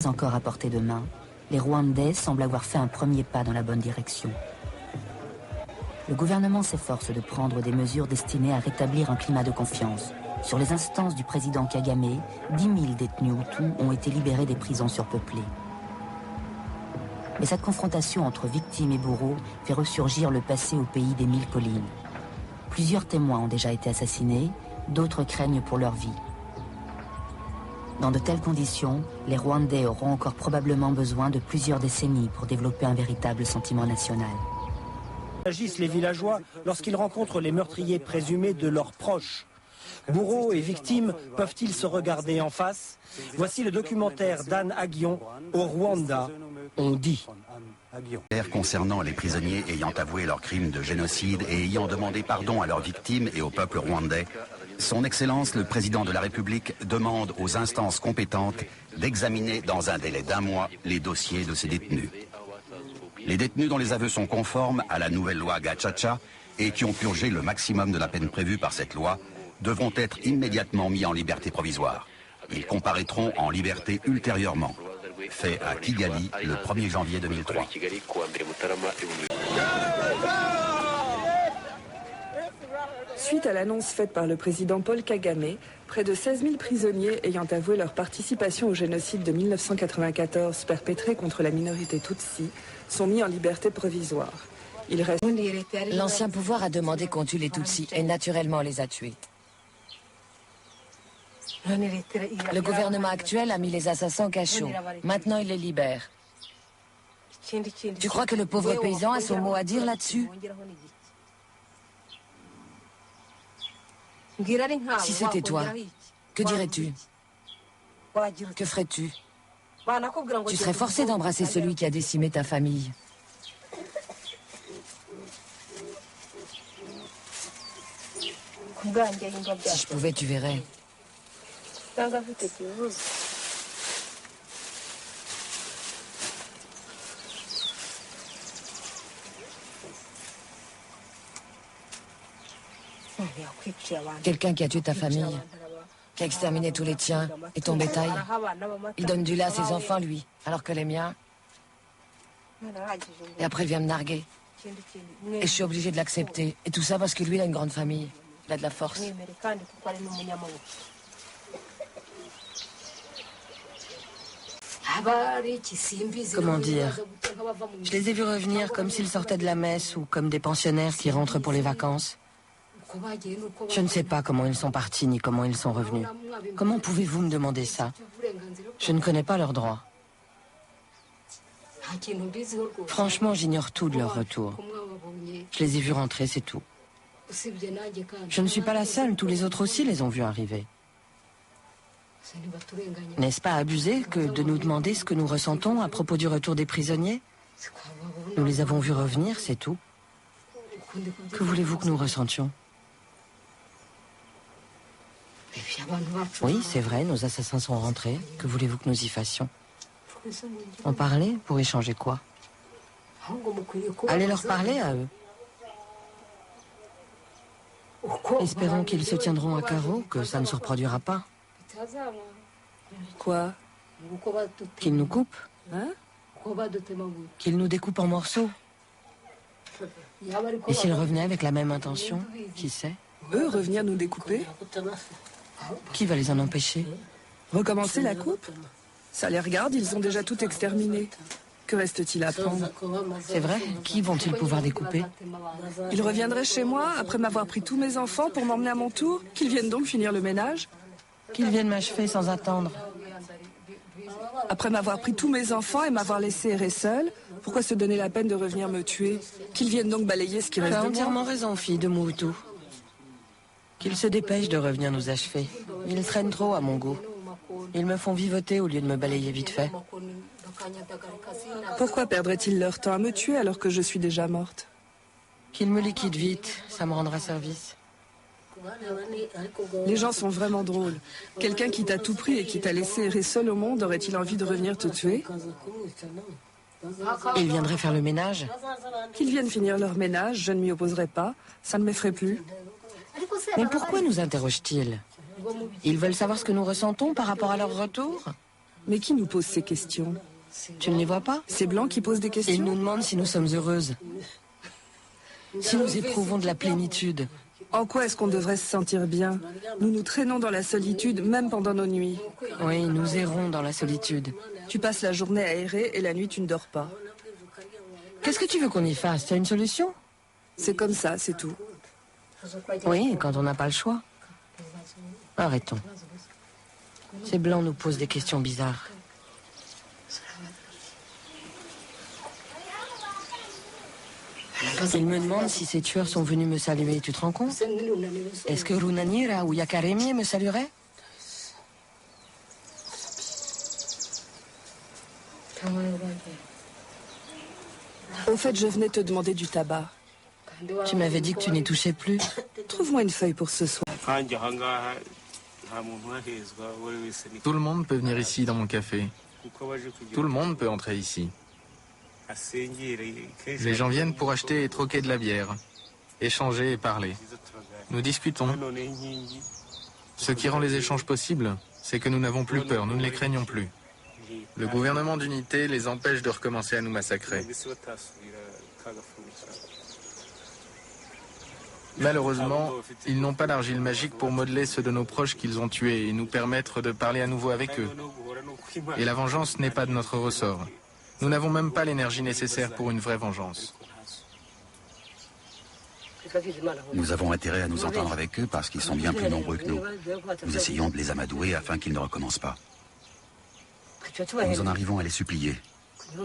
Encore à portée de main, les Rwandais semblent avoir fait un premier pas dans la bonne direction. Le gouvernement s'efforce de prendre des mesures destinées à rétablir un climat de confiance. Sur les instances du président Kagame, 10 000 détenus Hutus ont été libérés des prisons surpeuplées. Mais cette confrontation entre victimes et bourreaux fait ressurgir le passé au pays des 1000 collines. Plusieurs témoins ont déjà été assassinés, d'autres craignent pour leur vie. Dans de telles conditions, les Rwandais auront encore probablement besoin de plusieurs décennies pour développer un véritable sentiment national. Agissent les villageois lorsqu'ils rencontrent les meurtriers présumés de leurs proches. Bourreaux et victimes peuvent-ils se regarder en face? Voici le documentaire d'Anne Aguillon, Au Rwanda, on dit. Concernant les prisonniers ayant avoué leurs crimes de génocide et ayant demandé pardon à leurs victimes et au peuple rwandais, Son Excellence le Président de la République demande aux instances compétentes d'examiner dans un délai d'1 mois les dossiers de ces détenus. Les détenus dont les aveux sont conformes à la nouvelle loi Gacaca et qui ont purgé le maximum de la peine prévue par cette loi devront être immédiatement mis en liberté provisoire. Ils comparaîtront en liberté ultérieurement. Fait à Kigali le 1er janvier 2003. Suite à l'annonce faite par le président Paul Kagame, près de 16 000 prisonniers ayant avoué leur participation au génocide de 1994 perpétré contre la minorité Tutsi sont mis en liberté provisoire. L'ancien pouvoir a demandé qu'on tue les Tutsis et naturellement les a tués. Le gouvernement actuel a mis les assassins au cachot. Maintenant, il les libère. Tu crois que le pauvre paysan a son mot à dire là-dessus? Si c'était toi, que dirais-tu? Que ferais-tu? Tu serais forcé d'embrasser celui qui a décimé ta famille. Si je pouvais, tu verrais. Quelqu'un qui a tué ta famille, qui a exterminé tous les tiens et ton bétail. Il donne du lait à ses enfants, lui, alors que les miens... Et après, il vient me narguer. Et je suis obligée de l'accepter. Et tout ça parce que lui, il a une grande famille. Il a de la force. Comment dire? Je les ai vus revenir comme s'ils sortaient de la messe ou comme des pensionnaires qui rentrent pour les vacances. Je ne sais pas comment ils sont partis ni comment ils sont revenus. Comment pouvez-vous me demander ça? Je ne connais pas leurs droits. Franchement, j'ignore tout de leur retour. Je les ai vus rentrer, c'est tout. Je ne suis pas la seule, tous les autres aussi les ont vus arriver. N'est-ce pas abusé que de nous demander ce que nous ressentons à propos du retour des prisonniers? Nous les avons vus revenir, c'est tout. Que voulez-vous que nous ressentions? Oui, c'est vrai, nos assassins sont rentrés. Que voulez-vous que nous y fassions? En parler? Pour échanger quoi? Allez leur parler à eux. Espérons qu'ils se tiendront à carreau, que ça ne se reproduira pas. Quoi? Qu'ils nous coupent? Hein? Qu'ils nous découpent en morceaux. Et s'ils revenaient avec la même intention, qui sait? Eux revenir nous découper? Qui va les en empêcher? Recommencer la coupe? Ça les regarde, ils ont déjà tout exterminé. Que reste-t-il à prendre? C'est vrai? Qui vont-ils pouvoir découper? Ils reviendraient chez moi après m'avoir pris tous mes enfants pour m'emmener à mon tour? Qu'ils viennent donc finir le ménage? Qu'ils viennent m'achever sans attendre. Après m'avoir pris tous mes enfants et m'avoir laissé errer seule, pourquoi se donner la peine de revenir me tuer? Qu'ils viennent donc balayer ce qui reste de moi? Tu as entièrement raison, fille de Mobutu. Qu'ils se dépêchent de revenir nous achever. Ils traînent trop à mon goût. Ils me font vivoter au lieu de me balayer vite fait. Pourquoi perdraient-ils leur temps à me tuer alors que je suis déjà morte? Qu'ils me liquident vite, ça me rendra service. Les gens sont vraiment drôles. Quelqu'un qui t'a tout pris et qui t'a laissé errer seul au monde, aurait-il envie de revenir te tuer? Et ils viendraient faire le ménage? Qu'ils viennent finir leur ménage, je ne m'y opposerai pas. Ça ne m'effraie plus. Mais pourquoi nous interrogent-ils? Ils veulent savoir ce que nous ressentons par rapport à leur retour? Mais qui nous pose ces questions? Tu ne les vois pas? Ces blancs qui posent des Ils questions? nous demandent si nous sommes heureuses. Si nous éprouvons de la plénitude. En quoi est-ce qu'on devrait se sentir bien? Nous nous traînons dans la solitude, même pendant nos nuits. Oui, nous errons dans la solitude. Tu passes la journée à errer et la nuit tu ne dors pas. Qu'est-ce que tu veux qu'on y fasse? Tu as une solution? C'est comme ça, c'est tout. Oui, quand on n'a pas le choix. Arrêtons. Ces blancs nous posent des questions bizarres. Ils me demandent si ces tueurs sont venus me saluer, tu te rends compte? Est-ce que Runanira ou Yakaremi me salueraient? Au fait, je venais te demander du tabac. Tu m'avais dit que tu n'y touchais plus. Trouve-moi une feuille pour ce soir. Tout le monde peut venir ici dans mon café. Tout le monde peut entrer ici. Les gens viennent pour acheter et troquer de la bière, échanger et parler. Nous discutons. Ce qui rend les échanges possibles, c'est que nous n'avons plus peur, nous ne les craignons plus. Le gouvernement d'unité les empêche de recommencer à nous massacrer. Malheureusement, ils n'ont pas d'argile magique pour modeler ceux de nos proches qu'ils ont tués et nous permettre de parler à nouveau avec eux. Et la vengeance n'est pas de notre ressort. Nous n'avons même pas l'énergie nécessaire pour une vraie vengeance. Nous avons intérêt à nous entendre avec eux parce qu'ils sont bien plus nombreux que nous. Nous essayons de les amadouer afin qu'ils ne recommencent pas. Nous en arrivons à les supplier.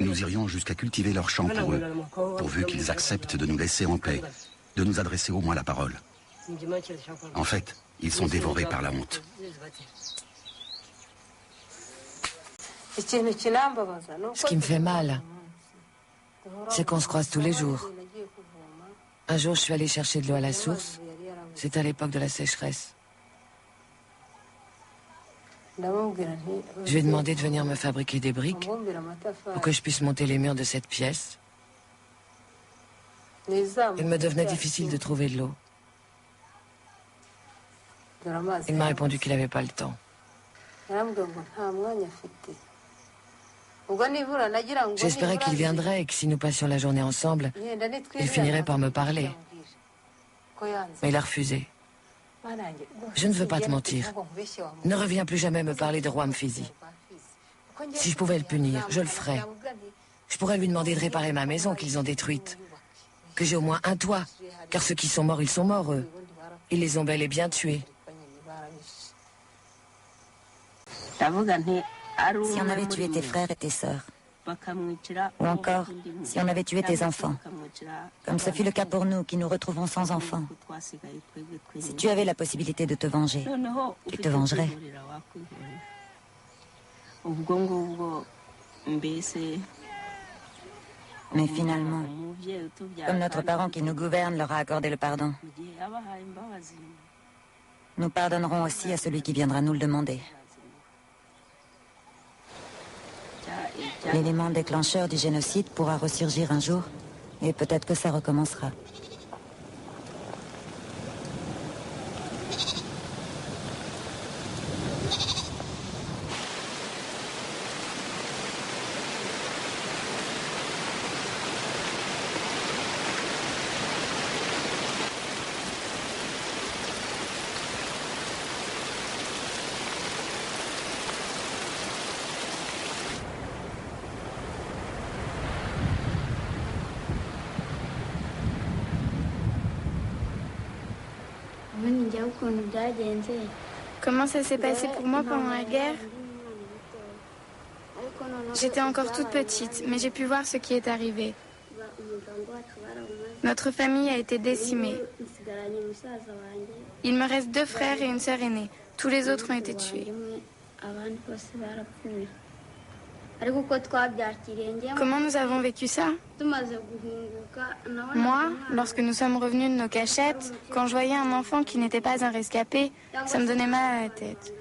Nous irions jusqu'à cultiver leur champ pour eux, pourvu qu'ils acceptent de nous laisser en paix, de nous adresser au moins la parole. En fait, ils sont dévorés par la honte. Ce qui me fait mal, c'est qu'on se croise tous les jours. Un jour, je suis allée chercher de l'eau à la source. C'était à l'époque de la sécheresse. Je lui ai demandé de venir me fabriquer des briques pour que je puisse monter les murs de cette pièce. Il me devenait difficile de trouver de l'eau. Il m'a répondu qu'il n'avait pas le temps. J'espérais qu'il viendrait et que si nous passions la journée ensemble, il finirait par me parler. Mais il a refusé. Je ne veux pas te mentir. Ne reviens plus jamais me parler de roi Mfizi. Si je pouvais le punir, je le ferais. Je pourrais lui demander de réparer ma maison qu'ils ont détruite. Que j'ai au moins un toit, car ceux qui sont morts, ils sont morts, eux. Ils les ont bel et bien tués. Si on avait tué tes frères et tes sœurs, ou encore si on avait tué tes enfants, comme ce fut le cas pour nous qui nous retrouvons sans enfants, si tu avais la possibilité de te venger, tu te vengerais. Mais finalement, comme notre parent qui nous gouverne leur a accordé le pardon, nous pardonnerons aussi à celui qui viendra nous le demander. L'élément déclencheur du génocide pourra ressurgir un jour, et peut-être que ça recommencera. Comment ça s'est passé pour moi pendant la guerre? J'étais encore toute petite, mais j'ai pu voir ce qui est arrivé. Notre famille a été décimée. Il me reste 2 frères et une sœur aînée. Tous les autres ont été tués. Comment nous avons vécu ça? Moi, lorsque nous sommes revenus de nos cachettes, quand je voyais un enfant qui n'était pas un rescapé, ça me donnait mal à la tête.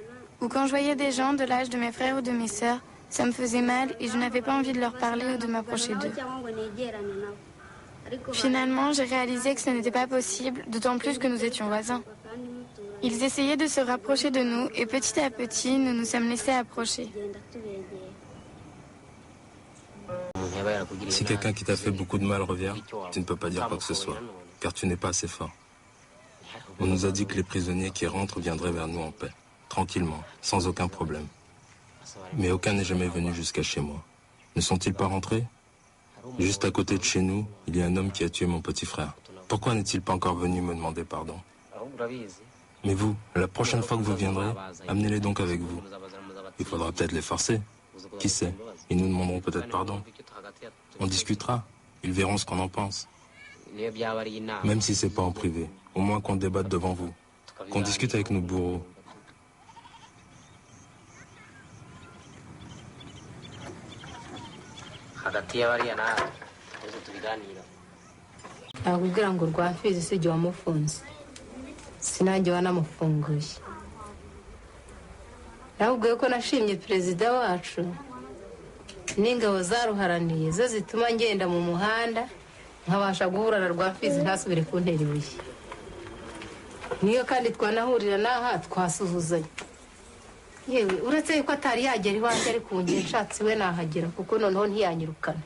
Ou quand je voyais des gens de l'âge de mes frères ou de mes sœurs, ça me faisait mal et je n'avais pas envie de leur parler ou de m'approcher d'eux. Finalement, j'ai réalisé que ce n'était pas possible, d'autant plus que nous étions voisins. Ils essayaient de se rapprocher de nous et petit à petit, nous nous sommes laissés approcher. Si quelqu'un qui t'a fait beaucoup de mal revient, tu ne peux pas dire quoi que ce soit, car tu n'es pas assez fort. On nous a dit que les prisonniers qui rentrent viendraient vers nous en paix, tranquillement, sans aucun problème. Mais aucun n'est jamais venu jusqu'à chez moi. Ne sont-ils pas rentrés? Juste à côté de chez nous, il y a un homme qui a tué mon petit frère. Pourquoi n'est-il pas encore venu me demander pardon? Mais vous, la prochaine fois que vous viendrez, amenez-les donc avec vous. Il faudra peut-être les forcer. Qui sait? Ils nous demanderont peut-être pardon. On discutera. Ils verront ce qu'on en pense. Même si c'est pas en privé, au moins qu'on débatte devant vous. Qu'on discute avec nos bourreaux. nakubwira ngo Rwamfizi si jye wamufunze sinanjye wanamufunguye nakubwiye ko nashimye perezida wacu n'ingabo zaruharaniye zo zituma ngenda mu muhanda nkabasha guhura na Rwamfizi ntasubire kuntera ibuye niyo kandi twanahurira n'aha twasuhuzanya yewe uretse yuko atari yagera iwanjye ari kunjye nshatse we nahagera kuko noneho ntiyanyirukana